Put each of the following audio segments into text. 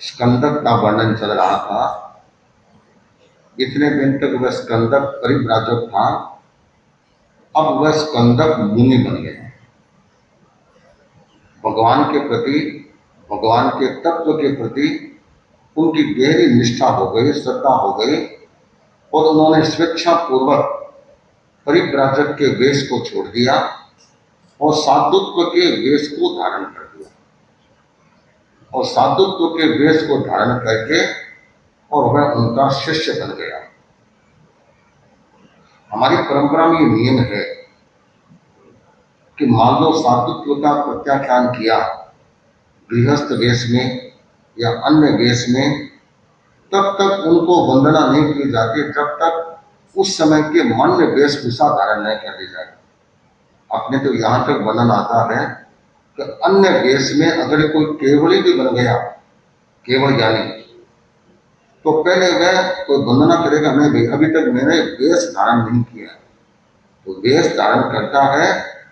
स्कंदक का वर्णन चल रहा था। इतने दिन तक वह स्कंदक परिव्राजक था, अब वह स्कंदक मुनि बन गए। भगवान के प्रति, भगवान के तत्व के प्रति उनकी गहरी निष्ठा हो गई, श्रद्धा हो गई, और उन्होंने स्वेच्छा पूर्वक परिव्राजक के वेश को छोड़ दिया और साधुत्व के वेश को धारण कर दिया। और साधुत्व के वेश को धारण करके और वह उनका शिष्य बन गया। हमारी परंपरा में ये नियम है कि मान लो साधुत्व का प्रत्याख्यान किया गृहस्थ वेश में या अन्य वेश में, तब तक उनको वंदना नहीं की जाती जब तक उस समय के मान्य वेशभूषा धारण नहीं कर दी जाए। अपने तो यहां तक वर्णन आता है कि अन्य वेश में अगर कोई केवली भी बन गया, केवल ज्ञानी, तो पहले वह कोई वंदना करेगा, नहीं भाई अभी तक मैंने वेश धारण नहीं किया। तो वेश धारण करता है,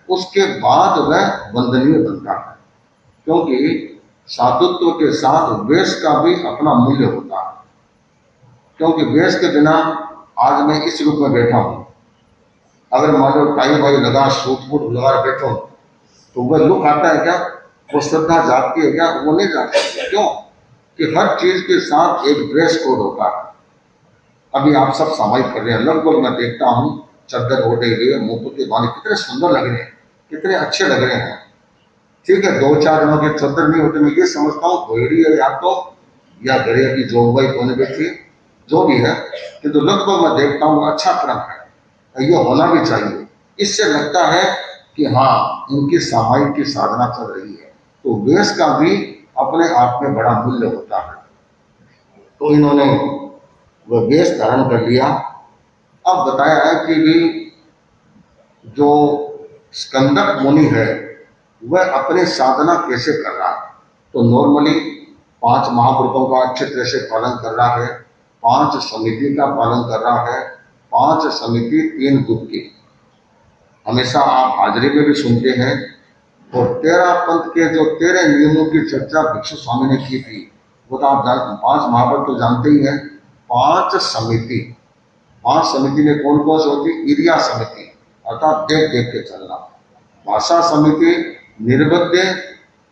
उसके बाद वह वंदनीय बनता है, क्योंकि साधुत्व के साथ वेश का भी अपना मूल्य होता है। क्योंकि वेश के बिना आज मैं इस रूप में बैठा हूं, अगर मान लो टाई वाई लगा, सूट बूट लगा बैठो, तो वह लुक आता है क्या? वो श्रद्धा जागती है क्या? वो नहीं जागती। क्यों? कि हर चीज के साथ एक ड्रेस कोड होता है। अभी आप सब सामायिक कर रहे हैं, लगभग मैं देखता हूं चद्दर ओढ़े हुए, मुकुट के बांधे, कितने सुंदर लग रहे हैं, कितने अच्छे लग रहे हैं। ठीक है, दो चार जनों के चद्दर नहीं होते, मैं ये समझता हूँ घोड़ी है या तो, या घरे की जोगवाई होने बैठी, जो भी है, किंतु लगभग मैं देखता हूँ अच्छा क्रम है, ये होना भी चाहिए। इससे लगता है कि हाँ, इनकी सामायिक की साधना चल रही है। तो वेश का भी अपने आप में बड़ा मूल्य होता है। तो इन्होंने वह वेश धारण कर लिया। अब बताया है कि भी जो स्कंदक मुनि है वह अपनी साधना कैसे कर रहा है। तो नॉर्मली 5 महाव्रतों का अच्छे तरह से पालन कर रहा है, 5 समिति का पालन कर रहा है, 5 समिति 3 दुख की। हमेशा आप हाजिरी में भी सुनते हैं। और 13 पंथ के जो 13 नियमों की चर्चा भिक्षु स्वामी ने की थी, वो तो आप 5 महाव्रत तो जानते ही हैं। 5 समिति, 5 समिति में कौन कौन सी होती? इरिया समिति, अर्थात देख देख के चलना। भाषा समिति, निर्बद्ध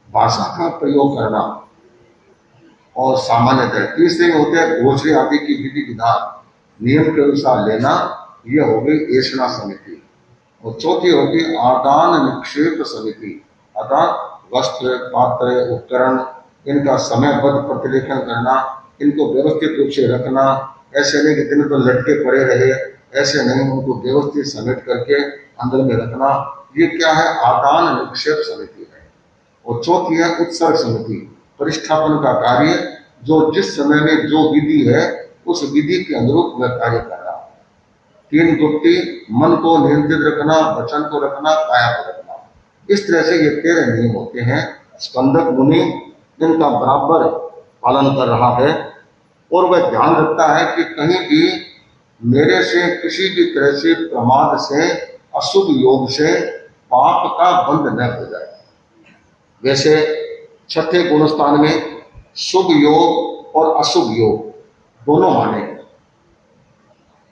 भाषा का प्रयोग करना। और सामान्यतः तीसरे में होते हैं घोषणे आदि की विधि विधान नियम के अनुसार लेना, यह हो गई ऐषणा समिति। और चौथी होगी आदान निक्षेप समिति, अर्थात वस्त्र, पात्र, उपकरण, इनका समयबद्ध प्रतिलेखन करना, इनको व्यवस्थित रूप से रखना। ऐसे नहीं कि दिन पर लटके पड़े रहे, ऐसे नहीं, उनको व्यवस्थित समेट करके अंदर में रखना। ये क्या है? आदान निक्षेप समिति है। और चौथी है उत्सर्ग समिति, परिष्ठापन का कार्य, जो जिस समय में जो विधि है उस विधि के अनुरूप वह कार्य कर रहा है। 3 गुप्ती, मन को नियंत्रित रखना, वचन को रखना, काया को रखना। इस तरह से ये 13 नियम होते हैं। स्कंदक मुनि इनका बराबर पालन कर रहा है और वह ध्यान रखता है कि कहीं भी मेरे से किसी भी तरह से प्रमाद से, अशुभ योग से पाप का बंध न हो जाए। वैसे 6ठे गुणस्थान में शुभ योग और अशुभ योग दोनों माने हैं।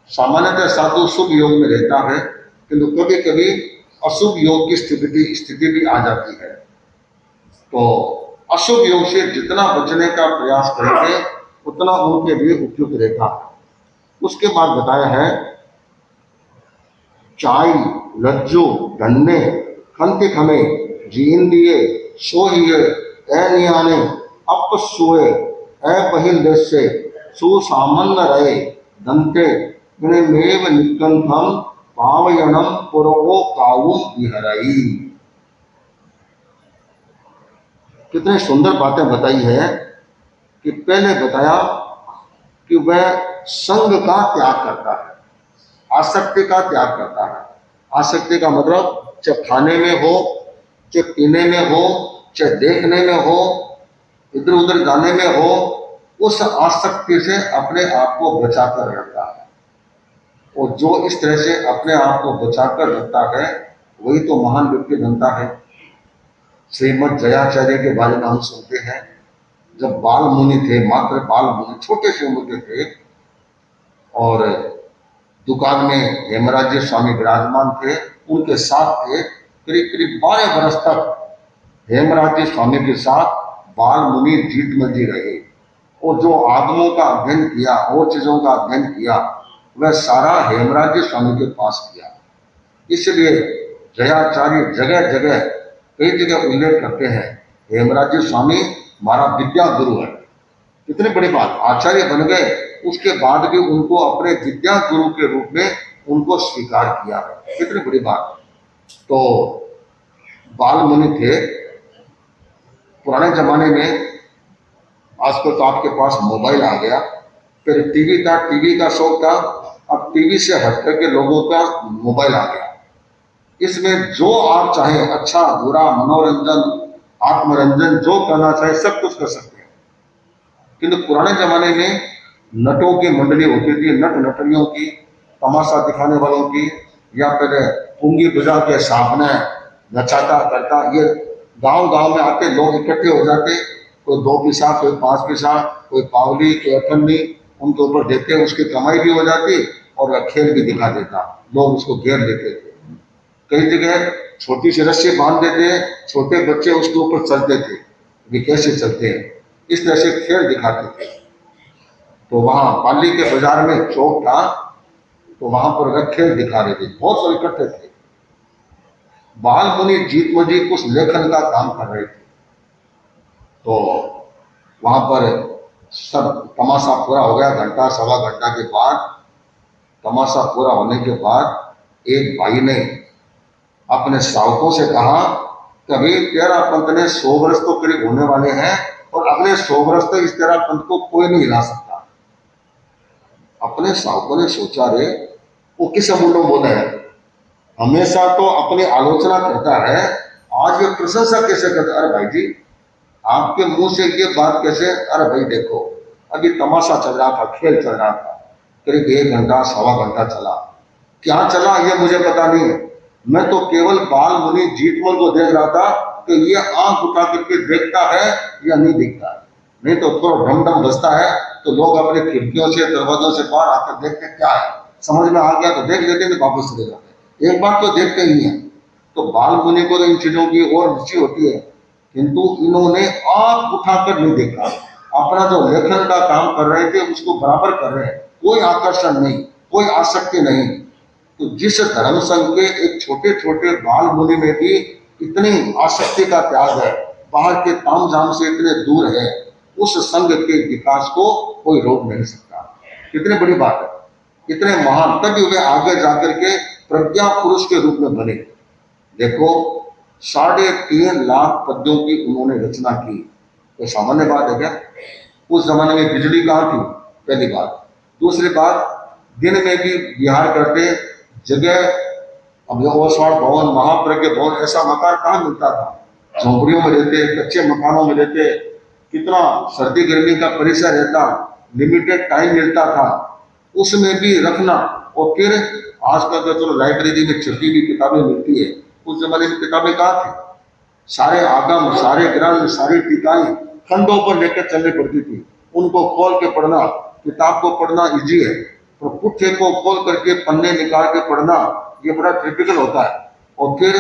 सामान्यतः साधु शुभ योग में रहता है, किंतु कभी कभी अशुभ योग की स्थिति भी आ जाती है। तो अशुभ योग से जितना बचने का प्रयास करेंगे उतना उनके लिए उपयुक्त रहता है। उसके बाद बताया है चाई, लज्जू, धन्ने, खंति खमे, जींदिए, सोहिए, अनियाने, अपसुए, अपहिल देशे, सुसामन्न रहे, दंते, मेव निकंठम, पावयनम पुरवो कावुम विहरई। कितने सुंदर बातें बताई है कि पहले बताया कि वह संग का त्याग करता है, आसक्ति का त्याग करता है। आसक्ति का मतलब चाहे खाने में हो, चाहे पीने में हो, चाहे देखने में हो, इधर उधर जाने में हो, उस आसक्ति से अपने आप को बचाकर रखता है। और जो इस तरह से अपने आप को बचाकर रखता है वही तो महान व्यक्ति बनता है। श्रीमद् जयाचार्य के बारे में हम सुनते हैं जब बाल मुनि थे, मात्र बाल मुनि, छोटे से उम्र के थे, और दुकान में हेमराज्य स्वामी विराजमान थे, उनके साथ थे। करीब करीब 12 वर्ष तक हेमराज्य स्वामी के साथ बाल मुनि जीतमल जी रहे, और जो आगमों का अध्ययन किया और चीजों का अध्ययन किया वह सारा हेमराज्य स्वामी के पास किया। इसलिए जयाचार्य जगह जगह कई जगह उल्लेख करते हैं, हेमराज्य स्वामी हमारा विद्या गुरु है। कितनी बड़ी बात, आचार्य बन गए, उसके बाद भी उनको अपने विद्या गुरु के रूप में उनको स्वीकार किया है। कितनी बड़ी बात। तो बाल मुनि थे पुराने जमाने में। आजकल तो आपके पास मोबाइल आ गया, फिर टीवी था, टीवी का शौक था, अब टीवी से हट करके लोगों का मोबाइल आ गया। इसमें जो आप चाहे, अच्छा बुरा, मनोरंजन, आत्मरंजन, जो करना चाहे सब कुछ कर सकते हैं। किंतु पुराने जमाने में नटों की मंडली होती थी, नट नटरियों की, तमाशा दिखाने वालों की, या फिर पुंगी बजा के सामने नचाता करता, ये गांव गांव में आते लोग इकट्ठे हो जाते, कोई 2 पैसा, कोई 5 पैसा, कोई पावली, कोई अठन्नी उनके ऊपर देते, उसकी कमाई भी हो जाती और वह खेल भी दिखा देता, लोग उसको घेर लेते थे। कई जगह छोटी सी रस्सी बांध देते, छोटे बच्चे उसके ऊपर चलते थे, वे कैसे चलते हैं, इस तरह से खेल दिखाते थे। तो वहां पाली के बाजार में चौक था, तो वहां पर वह खेल दिखा रहे थे, बहुत सारे इकट्ठे थे। बाल मुनि जीतमल जी कुछ लेखन का काम कर रहे थे, तो वहां पर सब तमाशा पूरा हो गया, घंटा सवा घंटा के बाद, तमाशा पूरा होने के बाद एक भाई ने अपने सावकों से कहा, कभी तेरा पंथ ने 100 वर्ष तो करीब होने वाले हैं, और अगले 100 वर्ष तक इस तेरा पंथ को कोई नहीं हिला सकता। अपने सावकों ने सोचा, रे वो किस मुंडो बोले है, हमेशा तो अपनी आलोचना करता है, आज ये प्रशंसा कैसे करता। अरे भाई जी, आपके मुंह से ये बात कैसे? अरे भाई देखो, अभी तमाशा चल रहा था, खेल चल रहा था, करीब 1 घंटा सवा घंटा चला, क्या चला ये मुझे पता नहीं है, मैं तो केवल बाल मुनि जीतमल को देख रहा था कि ये आंख उठा करके देखता है या नहीं देखता है। नहीं तो थोड़ा ढम ढम बजता है तो लोग अपने खिड़कियों से, दरवाजों से बाहर आकर देखते क्या है, समझ में आ गया तो देख लेते, नहीं वापस चले जाते, एक बार तो देखते ही है। तो बाल मुनि को तो इन चीजों की और रुचि होती है, किंतु इन्होंने आंख उठाकर नहीं देखा, अपना जो लेखन का काम कर रहे थे उसको बराबर कर रहे हैं, कोई आकर्षण नहीं, कोई आसक्ति नहीं। तो जिस धर्म संघ के एक छोटे छोटे बाल मुनि में भी इतनी आसक्ति का त्याग है, बाहर के तामझाम से इतने दूर है, उस संघ के विकास को कोई रोक नहीं सकता। कितनी बड़ी बात है, इतने महान, तभी वे आगे जाकर के प्रज्ञा पुरुष के रूप में बने। देखो 3.5 लाख पद्यों की उन्होंने रचना की, तो सामान्य बात है क्या? उस जमाने में बिजली कहाँ थी, पहली बात। दूसरी बात, दिन में भी विहार करते जगह, अब ओसवाड़ भवन, महाप्रज्ञ भवन, ऐसा मकान कहाँ मिलता था, झोंपड़ियों में रहते, कच्चे मकानों में रहते, कितना सर्दी गर्मी का परिसर रहता, लिमिटेड टाइम मिलता था, उसमें भी रखना। और फिर आजकल तो चलो लाइब्रेरी में छपी हुई किताबें मिलती है, उस जमाने में किताबें कहाँ थी? सारे आगम, सारे ग्रंथ, सारी टीकाएं खंडों पर लेकर चलनी पड़ती थी, उनको खोल के पढ़ना। किताब को पढ़ना इजी है, तो पुट्ठे को खोल करके पन्ने निकाल के पढ़ना ये बड़ा क्रिटिकल होता है। और फिर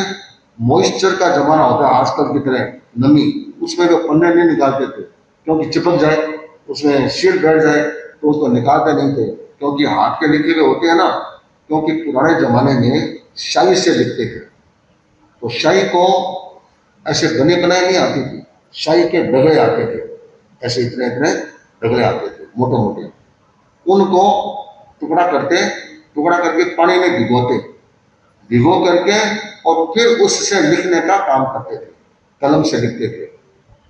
मॉइस्चर का जमाना होता है आजकल की तरह, नमी, उसमें वो पन्ने नहीं निकालते थे, क्योंकि चिपक जाए, उसमें शील बैठ जाए, तो उसको निकालते नहीं थे, क्योंकक्योंकि हाथ के लिखे हुए होते हैं ना, क्योंकि पुराने जमाने में शाही से लिखते थे, तो शाही को ऐसे बने बनाए नहीं आती थी, शाही के डगले आते थे, ऐसे इतने इतने डगले आते थे मोटे मोटे, उनको टुकड़ा करते, टुकड़ा करके पानी में भिगोते, भिगो करके और फिर उससे लिखने का काम करते थे, कलम से लिखते थे।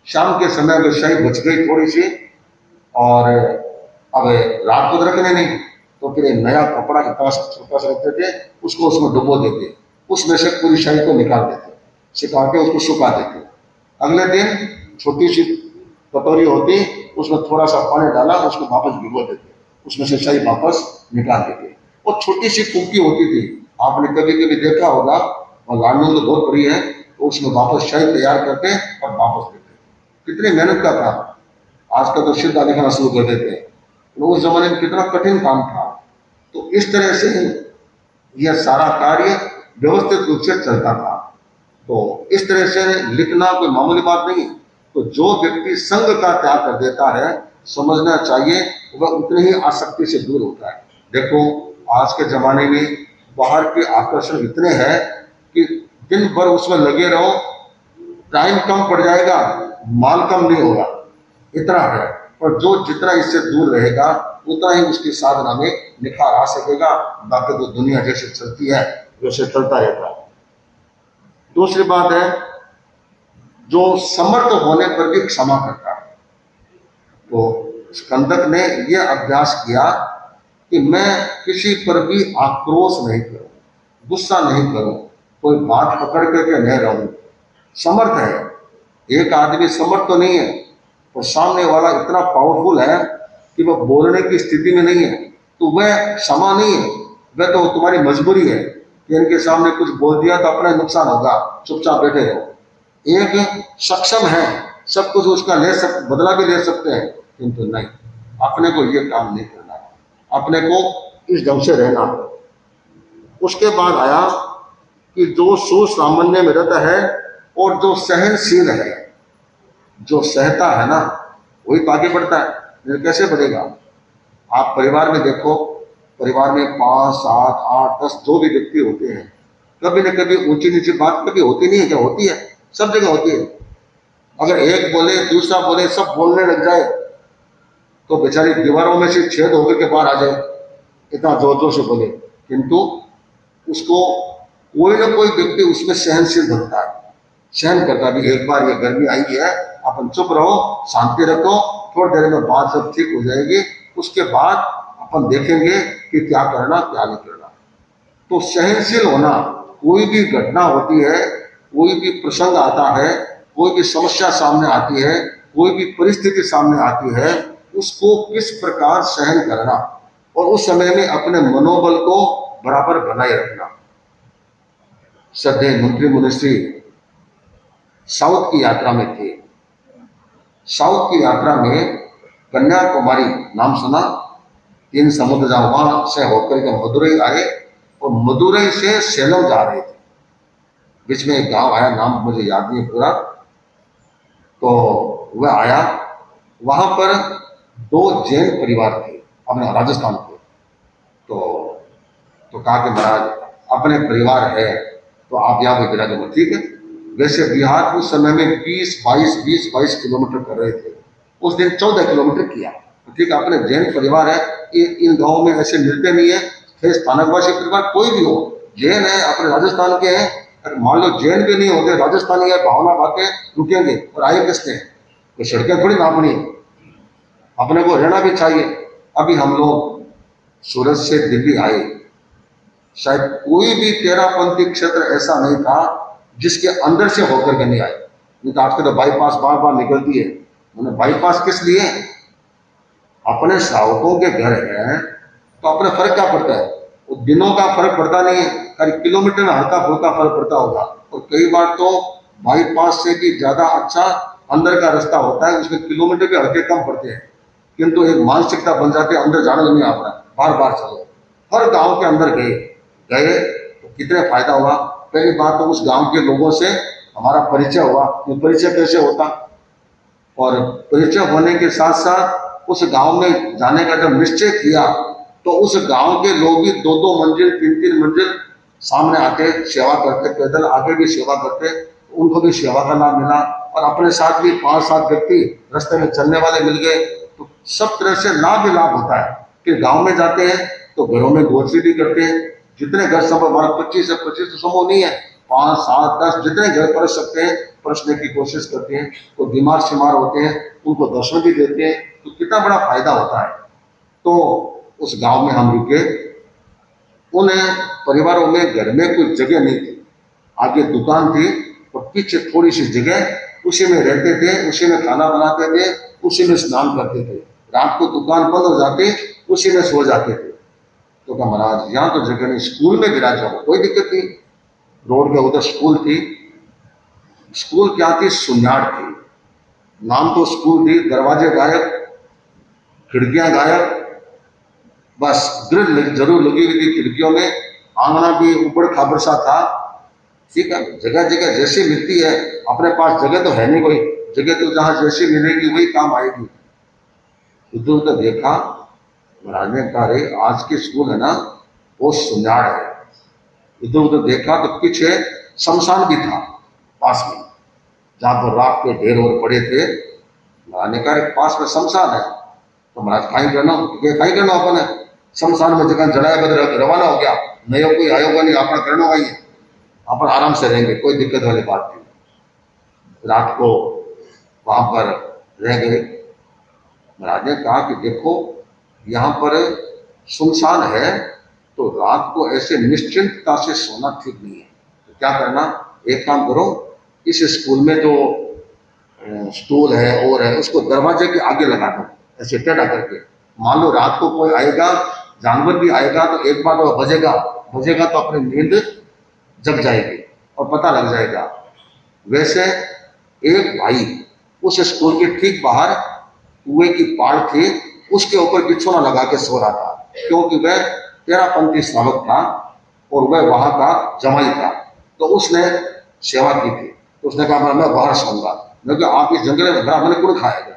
शाम के समय में शाही बच गई थोड़ी सी, और अब रात को रखने नहीं, तो फिर नया कपड़ा इतना छोटा सा रखते थे, उसको उसमें डुबो देते, उसमें से पूरी शाही को निकाल देते, सिखा के उसको सुखा देते। अगले दिन छोटी सी कटोरी होती, उसमें थोड़ा सा पानी डाला, उसको वापस भिगो देते, उसमें से शाही वापस निकाल देते। और छोटी सी कुंकी होती थी, आपने कभी कभी देखा होगा, और लाडू तो बहुत बड़ी है, तो उसमें वापस शाही तैयार करते और वापस देते। कितनी मेहनत का काम। आजकल तो सीधा लिखना शुरू कर देते हैं, तो उस जमाने में कितना कठिन काम था। तो इस तरह से यह सारा कार्य व्यवस्थित रूप से चलता था। तो इस तरह से लिखना कोई मामूली बात नहीं है। तो जो व्यक्ति संघ का त्याग कर देता है, समझना चाहिए वह उतनी ही आसक्ति से दूर होता है। देखो आज के जमाने में बाहर के आकर्षण इतने हैं कि दिन भर उसमें लगे रहो, टाइम कम पड़ जाएगा, माल कम नहीं होगा, इतना है। और जो जितना इससे दूर रहेगा उतना ही उसकी साधना में निखार आ सकेगा। बाकी तो दुनिया जैसे चलती है वैसे चलता रहता है। दूसरी बात है, जो समर्थ होने पर भी क्षमा करता है। तो स्कंदक ने यह अभ्यास किया कि मैं किसी पर भी आक्रोश नहीं करूं, गुस्सा नहीं करूं, कोई बात पकड़ करके नहीं रहूं। समर्थ है, एक आदमी समर्थ तो नहीं है, और सामने वाला इतना पावरफुल है कि वह बोलने की स्थिति में नहीं है, तो वह क्षमा नहीं है, वह तो तुम्हारी मजबूरी है कि इनके सामने कुछ बोल दिया तो अपना नुकसान होगा, चुपचाप बैठे रहो। एक सक्षम है, सब कुछ उसका बदला भी ले सकते हैं, किंतु नहीं, अपने को ये काम नहीं करना, अपने को इस ढंग से रहना। उसके बाद आया कि जो सुसामान्य में रहता है और जो सहनशील है, जो सहता है ना वही तो आगे बढ़ता है, नहीं कैसे बढ़ेगा। आप परिवार में देखो, परिवार में 5, 7, 8, 10 जो भी व्यक्ति होते हैं, कभी न कभी ऊंची नीची बात कभी होती नहीं है क्या? होती है, सब जगह होती है। अगर एक बोले दूसरा बोले सब बोलने लग जाए तो बेचारी दीवारों में से छेद होकर के बाहर आ जाए, इतना जोर जोर से बोले। किंतु उसको कोई ना कोई व्यक्ति उसमें सहनशील बनता है, सहन करता भी। एक बार ये गर्मी आई है, अपन चुप रहो, शांति रखो, थोड़ी देर में बात सब ठीक हो जाएगी, उसके बाद अपन देखेंगे कि क्या करना क्या नहीं करना। तो सहनशील होना, कोई भी घटना होती है, कोई भी प्रसंग आता है, कोई भी समस्या सामने आती है, कोई भी परिस्थिति सामने आती है, उसको किस प्रकार सहन करना और उस समय में अपने मनोबल को बराबर बनाए रखना। श्रद्धेय मंत्री मुनिश्री साउथ की यात्रा में थे। साउथ की यात्रा में कन्याकुमारी नाम सुना, 3 समुद्र जहां वहां से होकर के मदुरई आए और मदुरई से सेलम जा रहे थे। बीच में एक गांव आया, नाम मुझे याद नहीं पूरा, तो वह आया, वहां पर 2 जैन परिवार थे अपने राजस्थान के। तो कहा कि महाराज अपने परिवार है तो आप यहाँ पे विराजमान, ठीक है। वैसे बिहार उस समय में 20-22 किलोमीटर कर रहे थे, उस दिन 14 किलोमीटर किया, ठीक है। अपने जैन परिवार है, इन गाँव में ऐसे मिलते नहीं है, स्थानकवासी परिवार कोई भी हो, जैन है अपने राजस्थान के हैं। अगर मान लो जैन भी नहीं होते, राजस्थानी है, भावना भागे रुकेंगे और आए किसने? तो सड़कें थोड़ी नापनी है, अपने को रहना भी चाहिए। अभी हम लोग सूरत से दिल्ली आए, शायद कोई भी तेरापंथी क्षेत्र ऐसा नहीं था जिसके अंदर से होकर के नहीं आए। नहीं तो आजकल तो बाईपास बार बार निकलती है। मैंने बाईपास किस लिए? अपने श्रावकों के घर है तो अपने फर्क क्या पड़ता है? वो दिनों का फर्क पड़ता नहीं है, कई किलोमीटर में हल्का फुल्का फर्क पड़ता होगा। और कई बार तो बाईपास से भी ज्यादा अच्छा अंदर का रास्ता होता है, उसमें किलोमीटर के हल्के कम पड़ते हैं, किंतु एक मानसिकता बन जाती है, अंदर जाना नहीं आता, बार बार चलो। हर गांव के अंदर गए तो कितने फायदा हुआ। पहली बात तो उस गांव के लोगों से हमारा परिचय हुआ। ये परिचय कैसे होता? और परिचय होने के साथ साथ उस गांव में जाने का जब निश्चय किया तो उस गांव के लोग भी 2-2 मंजिल 3-3 मंजिल सामने आते, सेवा करते, पैदल आगे भी सेवा करते, उनको भी सेवा का लाभ मिला। और अपने साथ भी 5-7 व्यक्ति रास्ते में चलने वाले मिल गए। तो सब तरह से लाभ ही लाभ होता है। फिर गांव में जाते हैं तो घरों में गोष्ठी भी करते हैं। जितने घर संभव, हमारा 25 समूह नहीं है, 5, 7, 10 जितने घर पढ़ सकते हैं पढ़ने की कोशिश करते हैं। तो बीमार शिमार होते हैं उनको दर्शन भी देते हैं, तो कितना बड़ा फायदा होता है। तो उस गांव में हम रुके, उन परिवारों में घर में कोई जगह नहीं थी, आगे दुकान थी और पीछे थोड़ी सी जगह, उसी में रहते थे, उसी में खाना बनाते थे, उसी में स्नान करते थे। रात को दुकान बंद हो जाती, उसी में सो जाते थे। तो कहा महाराज यहाँ तो जगह नहीं, स्कूल में गिरा जाओ, कोई दिक्कत नहीं। रोड के उधर स्कूल थी। स्कूल क्या थी? सुन्याड़ थी। नाम तो स्कूल थी, दरवाजे गायब, खिड़कियां गायब, बस ग्रिल जरूर लगी हुई थी खिड़कियों में, आंगना भी ऊपर खाबर सा था। ठीक है, जगह जगह जैसी मिलती है, अपने पास जगह तो है नहीं कोई, जगह तो जहां जैसी मिलेगी वही काम आएगी। उधर उधर देखा, महाराज ने कहा रे आज के स्कूल है ना वो सुनयाड़ है। इधर उधर देखा तो पीछे शमशान भी था पास में, जहां पर राख के ढेर और पड़े थे। महाराज ने कहा पास में शमशान है, तो महाराज खाई करना खाई करना अपन शमशान में जगह जलाया बद रवाना हो गया, नयो कोई आयोगा नहीं, अपना करना वही है, अपन आराम से रहेंगे, कोई दिक्कत वाली बात नहीं। रात को वहां पर रह गए। महाराज ने कहा कि देखो यहाँ पर सुनसान है, तो रात को ऐसे निश्चिंतता से सोना ठीक नहीं है। तो क्या करना, एक काम करो, इस स्कूल में जो स्टूल है और है उसको दरवाजे के आगे लगा दो, ऐसे टेढ़ा करके। मान लो रात को कोई आएगा, जानवर भी आएगा, तो एक बार वो बजेगा बजेगा तो अपनी नींद जग जाएगी और पता लग जाएगा। वैसे एक भाई उस स्कूल के ठीक बाहर कुएं की पाड़ थी, उसके ऊपर बिछोना लगा के सो रहा था, क्योंकि वह तेरापंथी श्रावक था और वह वहां का जमाई था। तो उसने सेवा की थी, तो उसने कहा मैं बाहर सोऊंगा, क्योंकि आप इस जंगल में भरा मैंने कुछ खाएगा,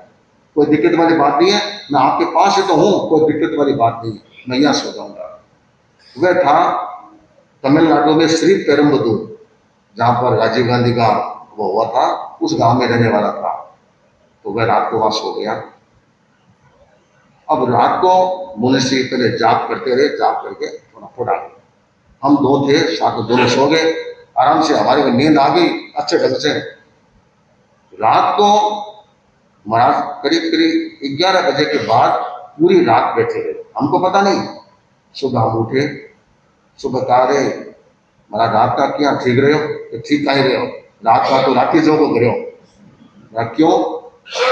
कोई दिक्कत वाली बात नहीं है, मैं आपके पास ही तो हूं, कोई दिक्कत वाली बात नहीं, मैं यहाँ सो जाऊंगा। वह था तमिलनाडु में श्री पेरुम्बदूर, जहां पर राजीव गांधी का वो हुआ था, उस गांव में रहने वाला था। तो वह रात को वहां सो गया। अब रात को मुनिषी पहले जाप करते रहे, जाप करके थोड़ा थोड़ा हम दो थे साथ में, दोनों सो गए आराम से, हमारे को नींद आ गई अच्छे ढंग से। रात को महाराज करीब करीब 11 बजे के बाद पूरी रात बैठे रहे, हमको पता नहीं। सुबह हम उठे, सुबह कहा रे महाराज रात का क्या ठीक रहे हो, तो ठीक कहीं रहे हो, रात का तो रात जो को करे हो। क्यों,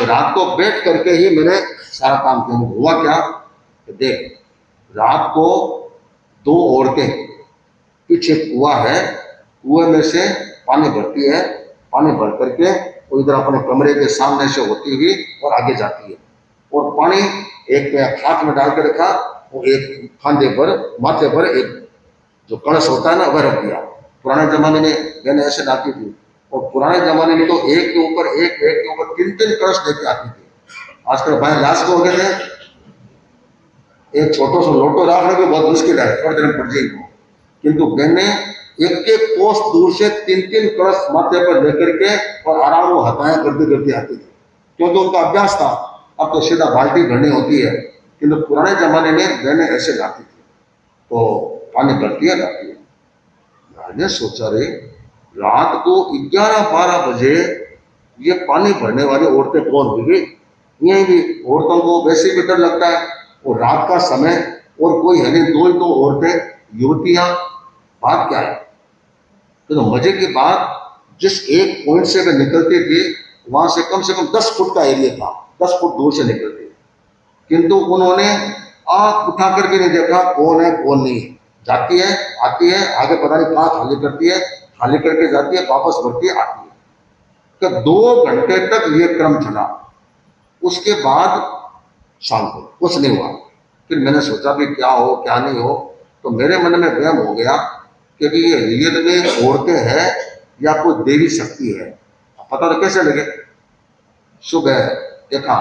रात को बैठ करके ही मैंने सारा काम किया। हुआ क्या, देख रात को दो औरतें, पीछे कुआं है, कुएं में से पानी भरती है, पानी भर करके वो इधर अपने कमरे के सामने से होती हुई और आगे जाती है, और पानी एक हाथ में डाल के रखा, वो एक फांदे पर माथे पर एक जो कलश होता है ना वह रख दिया। पुराने जमाने में मैंने ऐसे डालती थी, और पुराने जमाने में तो एक के ऊपर एक के ऊपर 3-3 कलश लेके आती थी। आजकल भाई लाश को हो गए थे, एक छोटो सा लोटो रखने को बहुत मुश्किल है, थोड़ी देर में पड़ जाएगी, किंतु मैंने एक एक कोस दूर से 3-3 कलश माथे पर लेकर के और आराम वो हताया करते करते आती थी, क्योंकि उनका अभ्यास था। अब तो सीधा बाल्टी भरनी होती है, किंतु पुराने जमाने में मैंने ऐसे लाती थी, तो पानी भरती है लाती है। मैंने सोचा रे रात को 11-12 बजे ये पानी भरने वाली औरतें कौन होंगी। यही भी औरतों को वैसे भी डर लगता है, और रात का समय और कोई है नहीं, दो ही दो औरतें युवतियां, बात क्या है। तो मजे की बात, जिस एक पॉइंट से वे निकलती थी वहां से कम 10 फुट का एरिया था, 10 फुट दूर से निकलती, किंतु उन्होंने आंख उठा करके नहीं देखा कौन है कौन नहीं है। जाती है आती है, आगे पता नहीं कहाँ खाली करती है, खाली करके जाती है, वापस भरती है आती है। तो 2 घंटे तक ये क्रम चला, उसके बाद शाम को कुछ नहीं हुआ। फिर मैंने सोचा कि क्या हो क्या नहीं हो, तो मेरे मन में वहम हो गया कि ये रियल में औरतें हैं या कोई देवी शक्ति है, पता तो कैसे लगे। सुबह देखा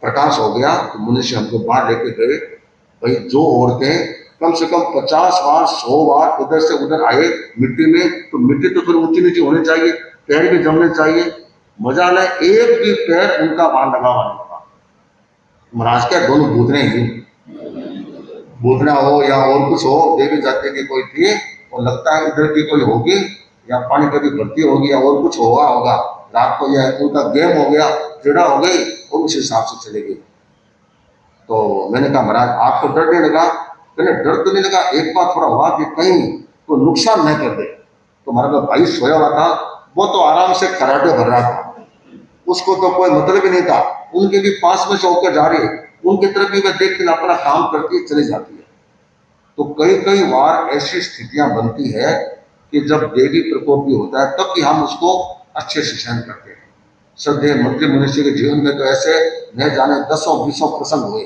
प्रकाश हो गया, तो मुनिषी हमको बाहर लेके गए। भाई जो औरतें कम से कम 50 बार 100 बार इधर से उधर आए मिट्टी में, तो मिट्टी तो फिर ऊंची नीची होनी चाहिए, पैर भी जमने चाहिए। मजा ना, एक भी पैर उनका बाहर लगा हुआ नहीं था। महाराज क्या दोनों भूतने ही, भूतना हो या और कुछ हो, देवी जाति की कोई थी, और लगता है इधर की कोई होगी, या पानी कभी भर्ती होगी या और कुछ हुआ होगा। रात को यह उनका गेम हो गया, क्रीड़ा हो गई, और उस हिसाब से चले गई। तो मैंने कहा महाराज आपको डर नहीं लगा? मैंने डर तो नहीं लगा, एक बार थोड़ा हुआ कि कहीं कोई नुकसान नहीं कर दे। तो हमारा भाई सोया हुआ था, वो तो आराम से खराटे भर रहा था, उसको तो कोई मतलब ही नहीं था, उनके भी पास में से होकर जा रही है, उनकी तरफ भी वह देख के अपना काम करती चली जाती है। तो कई कई बार ऐसी स्थितियां बनती है कि जब देवी प्रकोप भी होता है, तब भी हम उसको अच्छे से सहन करते हैं। श्रद्धेय मंत्री मनुष्य के जीवन में तो ऐसे न जाने 10-20 प्रसंग हुए।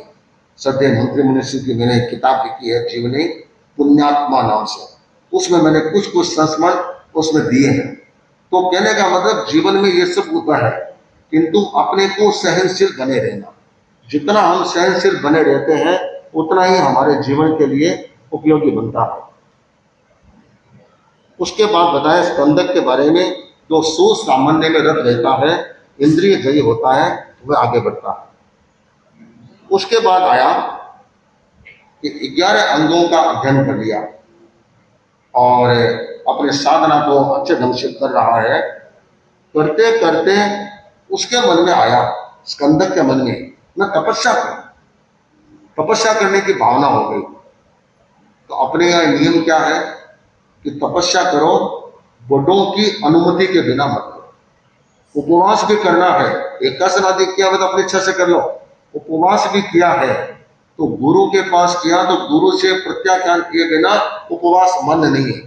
श्रद्धेय मंत्री मनुष्य की मैंने एक किताब लिखी है जीवनी पुण्यात्मा नाम से, उसमें मैंने कुछ कुछ संस्मरण उसमें दिए हैं। तो कहने का मतलब जीवन में ये सब होता है, किंतु अपने को सहनशील बने रहना। जितना हम सहनशील बने रहते हैं उतना ही हमारे जीवन के लिए उपयोगी बनता है। उसके बाद बताया स्कंदक के बारे में, जो सुसामान्य में रत रहता है, इंद्रिय जयी होता है, वह आगे बढ़ता है। उसके बाद आया कि 11 अंगों का अध्ययन कर लिया और अपने साधना को अच्छे ढंग से कर रहा है। करते करते उसके मन में आया, स्कंदक के मन में, मैं तपस्या करूं। तपस्या करने की भावना हो गई। तो अपने यहाँ नियम क्या है कि तपस्या करो, बड़ों की अनुमति के बिना मत करो। उपवास भी करना है, एकादश आदि किया तो अपनी इच्छा से कर लो। उपवास भी किया है तो गुरु के पास किया, तो गुरु से प्रत्याख्यान किए बिना उपवास मान्य नहीं है।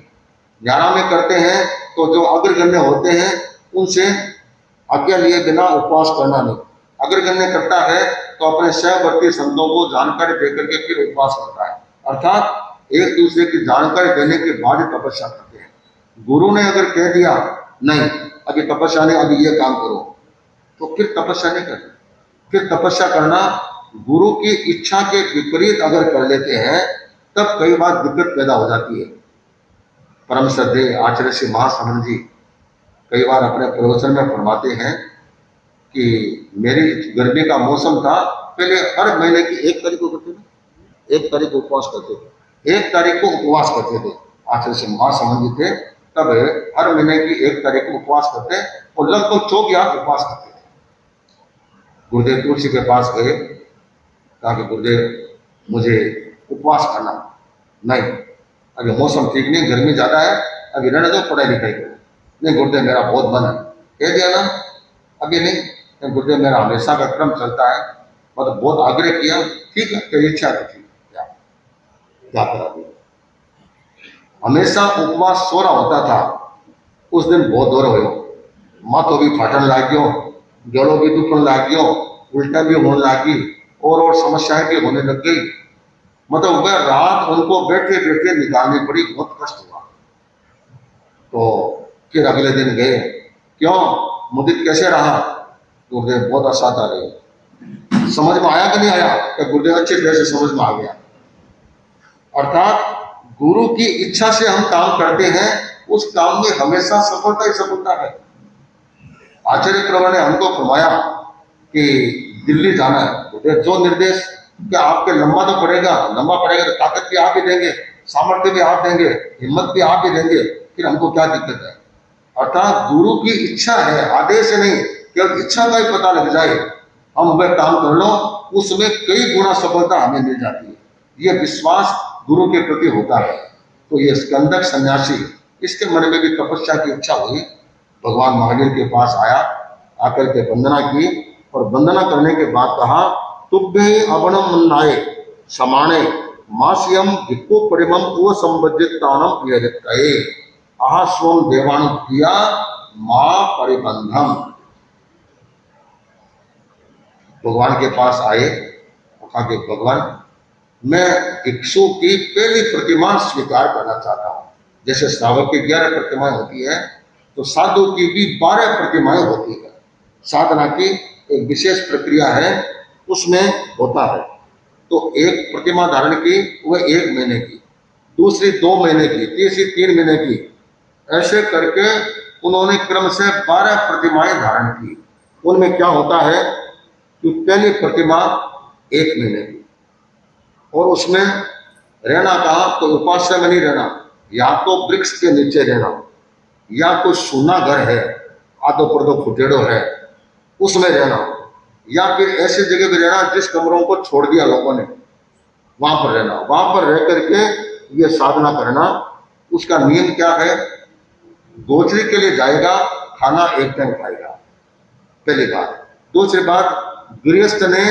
ज्ञाना में करते हैं तो जो अग्रगण्य होते हैं उनसे आज्ञा लिए बिना उपवास करना नहीं। अग्रगण्य करता है तो अपने सहवर्ती संतों को जानकारी देकर के फिर उपवास करता है, अर्थात एक दूसरे की जानकारी देने के बाद तपस्या करते हैं। गुरु ने अगर कह दिया नहीं अभी तपस्या नहीं, अभी ये काम करो, तो फिर तपस्या नहीं करना। फिर तपस्या करना गुरु की इच्छा के विपरीत अगर कर लेते हैं तब कई बार दिक्कत पैदा हो जाती है। परम श्रद्धेय आचार्य श्री महासमन जी कई बार अपने प्रवचन में फरमाते हैं कि मेरी गर्मी का मौसम था, पहले हर महीने की 1 तारीख को करते थे, 1 तारीख को उपवास करते थे, 1 तारीख को उपवास करते थे। आचार्य श्री महासमन जी थे तब हर महीने की 1 तारीख को उपवास करते और लगभग 24 उपवास करते थे। गुरुदेव तुलसी के पास गए, कहा कि गुरुदेव मुझे उपवास करना। नहीं, अभी मौसम ठीक नहीं, गर्मी ज्यादा है, अभी रहने दो, पढ़ाई लिखाई करो। नहीं गुरुदेव मेरा बहुत मन है। कह दिया ना अभी नहीं, गुरुदेव मेरा हमेशा का क्रम चलता है, मतलब बहुत आग्रह किया, ठीक है तेरी इच्छा थी, क्या करा दिया। हमेशा उपवास सोरा होता था, उस दिन बहुत दौर हो, माथो भी फाटन लाग गयो, गलो भी दुखन लाग गयो, उल्टा भी होने लगी और समस्याएं भी होने लग गई। मतलब वह रात उनको बैठे बैठे निकालनी पड़ी, बहुत कष्ट हुआ। तो फिर अगले दिन गए, क्यों मुदित कैसे रहा? गुरुदेव बहुत असाधारण। समझ में आया कि नहीं आया? कि गुरुदेव अच्छे तरह से समझ में आ गया। अर्थात गुरु की इच्छा से हम काम करते हैं, उस काम में हमेशा सफलता ही सफलता है। आचार्य प्रभु ने हमको फरमाया कि दिल्ली जाना है, जो निर्देश क्या आपके लंबा तो पड़ेगा, लंबा पड़ेगा तो ताकत भी आप ही देंगे, सामर्थ्य भी आप देंगे, हिम्मत भी आप ही देंगे, फिर हमको क्या दिक्कत है। अर्थात गुरु की इच्छा है, आदेश नहीं, केवल इच्छा का ही पता लग जाए, हम वह काम कर लो, उसमें कई गुना सफलता हमें मिल जाती है। यह विश्वास गुरु के प्रति होता है। तो ये स्कंदक सन्यासी, इसके मन में भी तपस्या की इच्छा हुई, भगवान महावीर के पास आया, आकर के वंदना की और वंदना करने के बाद कहा तुभ्ये अवणम मन्नाए समाने मास्यम भिक्खु परिमम उव संबद्धितानम प्रियरित्तये आहा स्वम देवानु किया मां परिबंधम। भगवान के पास आए, कहा कि भगवान मैं भिक्षु की पहली प्रतिमा स्वीकार करना चाहता हूं। जैसे श्रावक की 11 प्रतिमाएं होती है, तो साधु की भी 12 प्रतिमाएं होती है। साधना की एक विशेष प्रक्रिया है, उसमें होता है। तो एक प्रतिमा धारण की, वह 1 महीने की, दूसरी 2 महीने की, तीसरी 3 महीने की, ऐसे करके उन्होंने क्रम से 12 प्रतिमाएं धारण की। उनमें क्या होता है कि पहली प्रतिमा 1 महीने की, और उसमें रहना कहा तो उपास्य में नहीं रहना, या तो वृक्ष के नीचे रहना, या कोई सूना घर है, आधो पर्दो फुटेड़ो है, उसमें रहना, या फिर ऐसी जगह पे रहना जिस कमरों को छोड़ दिया लोगों ने, वहां पर रहना। वहां पर रह करके ये साधना करना। उसका नियम क्या है? गोचरी के लिए जाएगा, खाना 1 टाइम खाएगा, पहली बात। दूसरी बात, गृहस्थ ने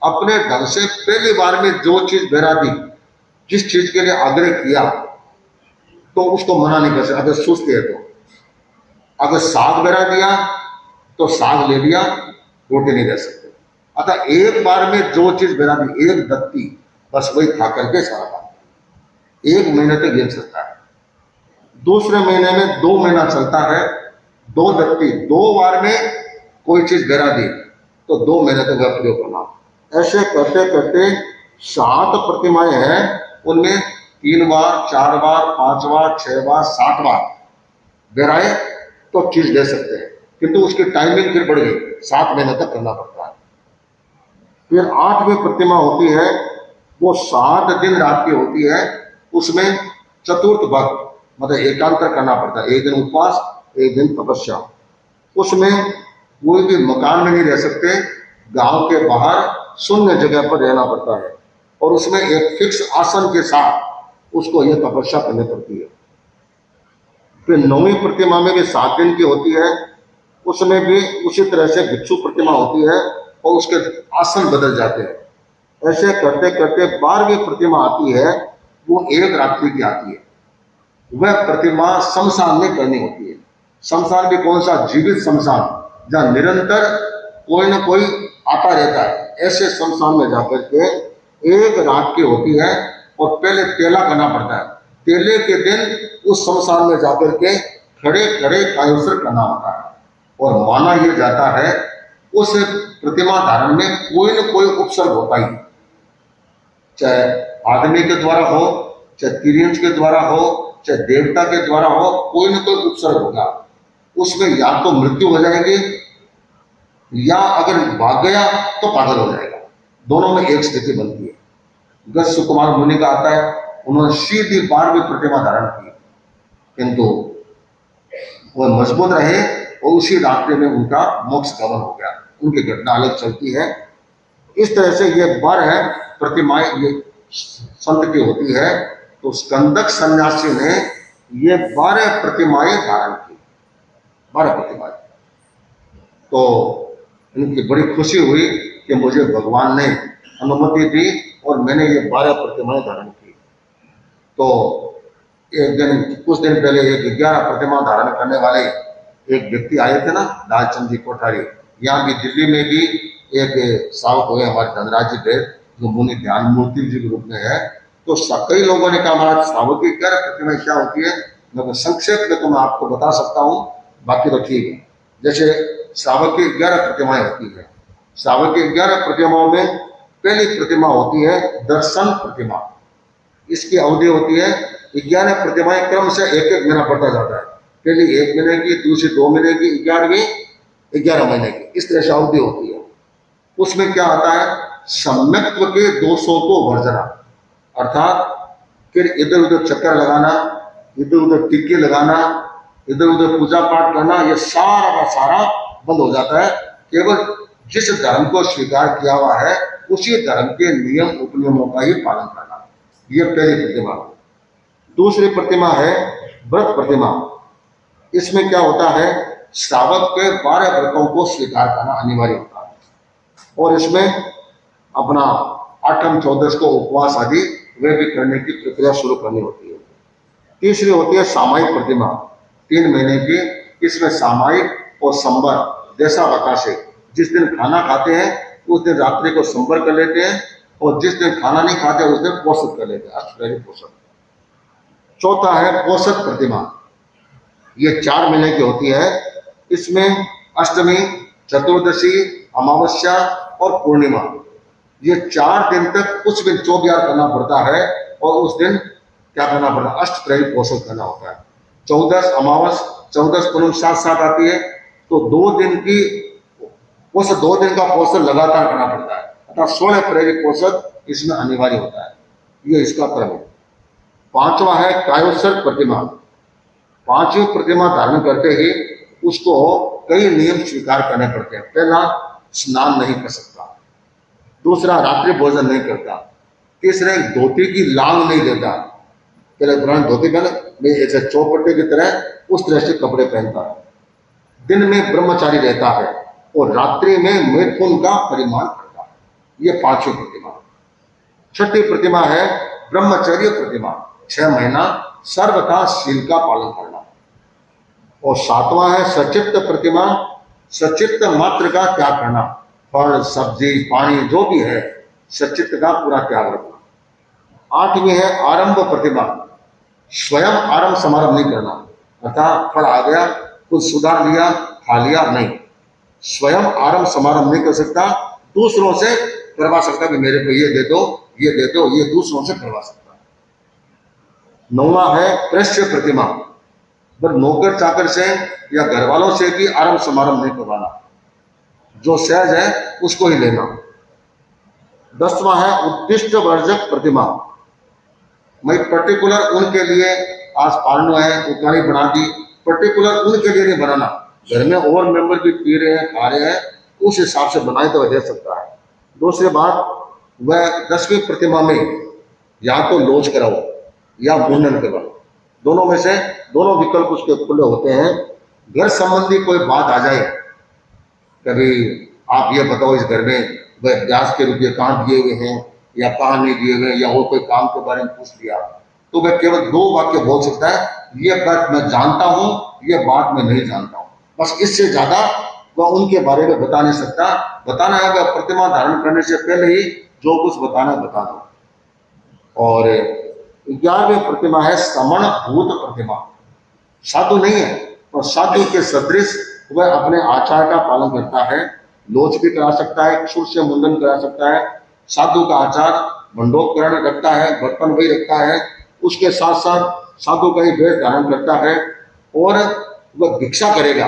अपने ढंग से पहली बार में जो चीज बेरा दी, जिस चीज के लिए आग्रह किया, तो उसको मना नहीं कर सकते। अगर सुस्त है तो, अगर साग बेरा दिया तो साग ले लिया, रोटी नहीं ले सकते। अतः एक बार में जो चीज गिरा दी, एक दत्ती, बस वही खा करके सारा काम, 1 महीने तक गिर सकता है। दूसरे महीने में 2 महीना चलता है, 2 दत्ती, 2 बार में कोई चीज गिरा दी तो 2 महीने तक वह प्रयोग करना। ऐसे करते करते 7 प्रतिमाएं हैं, उनमें 3 बार, 4 बार, 5 बार, 6 बार, 7 बार गिराए तो चीज ले सकते हैं, किंतु उसकी टाइमिंग फिर बढ़ गई, 7 महीने तक करना पड़ता है। फिर 8वीं प्रतिमा होती है, वो 7 दिन रात की होती है, उसमें चतुर्थ भक्त मतलब एकांतर करना पड़ता है, 1 दिन उपवास, 1 दिन तपस्या। उसमें कोई भी मकान में नहीं रह सकते, गांव के बाहर शून्य जगह पर रहना पड़ता है, और उसमें एक फिक्स आसन के साथ उसको यह तपस्या करनी पड़ती है। फिर 9वीं प्रतिमा में भी 7 दिन की होती है, उसमें भी उसी तरह से भिक्षु प्रतिमा होती है और उसके आसन बदल जाते हैं। ऐसे करते करते 12वीं प्रतिमा आती है, वो 1 रात्रि की आती है। वह प्रतिमा शमशान में करनी होती है। शमशान भी कौन सा? जीवित शमशान, जहां निरंतर कोई ना कोई आता रहता है, ऐसे शमशान में जाकर के 1 रात की होती है, और पहले तेला करना पड़ता है। तेले के दिन उस शमशान में जाकर के खड़े खड़े कायोत्सर्ग करना होता है, और माना यह जाता है उस प्रतिमा धारण में कोई न कोई उपसर्ग होता ही, चाहे आदमी के द्वारा हो, चाहे तिर्यंश के द्वारा हो, चाहे देवता के द्वारा हो, कोई न कोई उपसर्ग होगा। उसमें या तो मृत्यु हो जाएगी, या अगर भाग गया तो पागल हो जाएगा। दोनों में एक स्थिति बनती है। गस्स कुमार मुनि का आता है, उन्होंने सीधी 12वीं प्रतिमा धारण की, किंतु वह मजबूत रहे और उसी रात्रि में उनका मोक्ष गमन हो गया। उनकी घटना अलग चलती है। इस तरह से ये 12 प्रतिमाएं ये संत की होती है। तो स्कंदक सन्यासी ने ये 12 प्रतिमाएं धारण की, 12 प्रतिमाएं। तो इनकी बड़ी खुशी हुई कि मुझे भगवान ने अनुमति दी और मैंने ये 12 प्रतिमाएं धारण की। तो एक दिन, कुछ दिन पहले एक 11 प्रतिमा धारण करने वाले एक व्यक्ति आए थे ना, लालचंद जी कोठारी। यहाँ भी दिल्ली में भी एक सावक हुए हमारे धनराज जी थे, जो मुनि ध्यान मूर्ति जी के रूप में है। तो कई लोगों ने कहा महाराज सावक की 11 प्रतिमा क्या होती है? मैं संक्षेप में तो मैं आपको बता सकता हूँ, बाकी तो ठीक है। जैसे सावक की 11 प्रतिमाएं होती है। सावक की 11 प्रतिमाओं में पहली प्रतिमा होती है दर्शन प्रतिमा। इसकी अवधि होती है 11 प्रतिमाएं क्रम से 1-1 महीना बढ़ता जाता है। पहली 1 महीने की, दूसरी 2 महीने की, 11वीं 11 महीने की, इस तरह से अवधि होती है। उसमें क्या आता है? सम्यक्त्व के दोषों को वर्जना, अर्थात फिर इधर उधर चक्कर लगाना, इधर उधर टिक्के लगाना, इधर उधर पूजा पाठ करना, ये सारा का सारा बंद हो जाता है। केवल जिस धर्म को स्वीकार किया हुआ है उसी धर्म के नियम उपनियमों का ही पालन करना, ये पहली प्रतिमा। दूसरी प्रतिमा है व्रत प्रतिमा। इसमें क्या होता है? श्रावक के 12 व्रतों को स्वीकार करना अनिवार्य होता है, और इसमें अपना 8म 14 को उपवास आदि वे भी करने की प्रक्रिया शुरू करनी होती है। तीसरी होती है सामायिक प्रतिमा, 3 महीने की। इसमें सामायिक और संबर जैसा बता से, जिस दिन खाना खाते हैं उस दिन रात्रि को संबर कर लेते हैं, और जिस दिन खाना नहीं खाते उस दिन पोषक कर लेते हैं, अष्टप्रहरी पोषक। चौथा है पोषक प्रतिमा, ये 4 महीने की होती है। इसमें अष्टमी, चतुर्दशी, अमावस्या और पूर्णिमा, ये 4 दिन तक कुछ भी चौबिहार करना पड़ता है, और उस दिन क्या करना पड़ता है? अष्टप्रहरी पोषण करना होता है। 14 अमावस, 14 पूर्णिमा साथ साथ आती है, तो 2 दिन की उस 2 दिन का पोषण लगातार करना पड़ता है, अर्थात 16 प्रहरी पोषण इसमें अनिवार्य होता है। ये इसका क्रम है। 5वां है कायोत्सर्ग प्रतिमा। 5वीं प्रतिमा धारण करते ही उसको कई नियम स्वीकार करने पड़ते हैं। पहला, स्नान नहीं कर सकता। दूसरा, रात्रि भोजन नहीं करता। तीसरा, धोती की लांग नहीं देता। पहले पुराने धोती पहने ऐसे चौपट्टे की तरह उस तरह से कपड़े पहनता है। दिन में ब्रह्मचारी रहता है और रात्रि में मैथुन का परिमाण करता है। ये 5वीं प्रतिमा। 6ठी प्रतिमा है ब्रह्मचर्य प्रतिमा, 6 महीना सर्वथा शील का पालन करना। और 7वां है सचित्त प्रतिमा, सचित्त मात्र का त्याग करना, फल सब्जी पानी जो भी है सचित्त का पूरा त्याग रखना। आठवीं है आरंभ प्रतिभा, स्वयं आरंभ समारंभ नहीं करना, अर्थात फल आ गया कुछ सुधार लिया खा लिया, नहीं, स्वयं आरंभ समारंभ नहीं कर सकता, दूसरों से करवा सकता कि मेरे को ये दे दो ये दे दो, ये दूसरों से करवा सकता। नौवां है प्रश्य प्रतिमा, पर नौकर चाकर से या घर वालों से भी आरंभ समारंभ नहीं करवाना, जो सहज है उसको ही लेना। 10वां है उद्दिष्ट वर्जक प्रतिमा, मैं पर्टिकुलर उनके लिए आज पालनो है उकारी बना दी, पर्टिकुलर उनके लिए नहीं बनाना, घर में और मेंबर भी पी रहे हैं खा रहे हैं उस हिसाब से बनाए तो वह दे सकता है। दूसरी बात, वह 10वीं प्रतिमा में या तो लोच कराओ या मुंडन करवाओ, दोनों में से दोनों विकल्प उसके खुले होते हैं। घर संबंधी कोई बात आ जाए, कभी आप ये बताओ इस घर में वह ब्याज के रुपये कहाँ दिए हुए हैं या कहाँ नहीं दिए हुए, या वो कोई काम के बारे में पूछ लिया, तो वह केवल 2 वाक्य बोल सकता है, ये बात मैं जानता हूं ये बात मैं नहीं जानता हूं, बस इससे ज्यादा वह उनके बारे में बता नहीं सकता। बताना है वह प्रतिमा धारण करने से पहले ही जो कुछ बताना है बता दो। और 11वीं प्रतिमा है समण भूत प्रतिमा, साधु नहीं है और साधु के सदृश वह अपने आचार का पालन करता है, लोच भी करा सकता है, क्षुर से मुंडन करा सकता है, साधु का आचार मंडोपकरण रखता है, बर्तन वही रखता है, उसके साथ साथ साधु का ही वेश धारण करता है, और वह भिक्षा करेगा।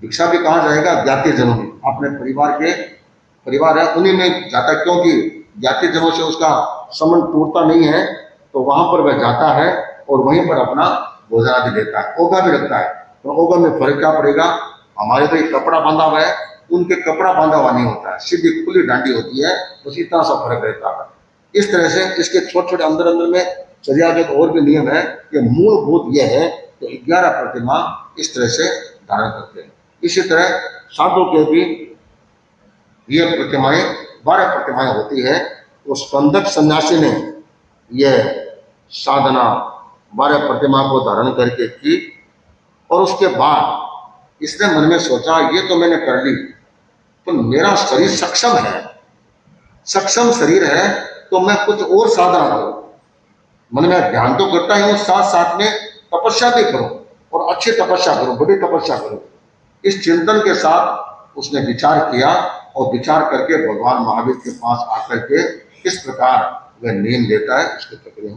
भिक्षा भी कहाँ जाएगा? ज्ञाति जनों में, अपने परिवार है उन्हीं में जाता है, क्योंकि ज्ञाति जनों से उसका संबंध टूटता नहीं है, तो वहां पर वह जाता है और वहीं पर अपना भोजन आदि देता है, ओगा भी रखता है। तो ओगा में फर्क क्या पड़ेगा? हमारे तो एक कपड़ा बांधा हुआ है, उनके कपड़ा बांधा हुआ नहीं होता है, सीधी खुली डांडी होती है, बस इतना सा फर्क रहता है। इस तरह से इसके छोटे छोटे अंदर अंदर में चर्यागत और भी नियम है कि मूलभूत यह है कि 11 प्रतिमा इस तरह से धारण करते हैं। इसी तरह साधु के भी ये प्रतिमाएं 12 प्रतिमाएं होती है। तो स्कंदक सन्यासी ने यह साधना 12 प्रतिमा को धारण करके की, और उसके बाद इसने मन में सोचा ये तो मैंने कर ली, तो मेरा शरीर सक्षम है, सक्षम शरीर है, तो मैं कुछ और साधना करूं, मन में ध्यान तो करता ही हूं, साथ साथ में तपस्या भी करूं और अच्छी तपस्या करूं, बड़ी तपस्या करूं। इस चिंतन के साथ उसने विचार किया और विचार करके भगवान महावीर के पास आकर के इस प्रकार वह नियम देता है। इसके प्रक्रिया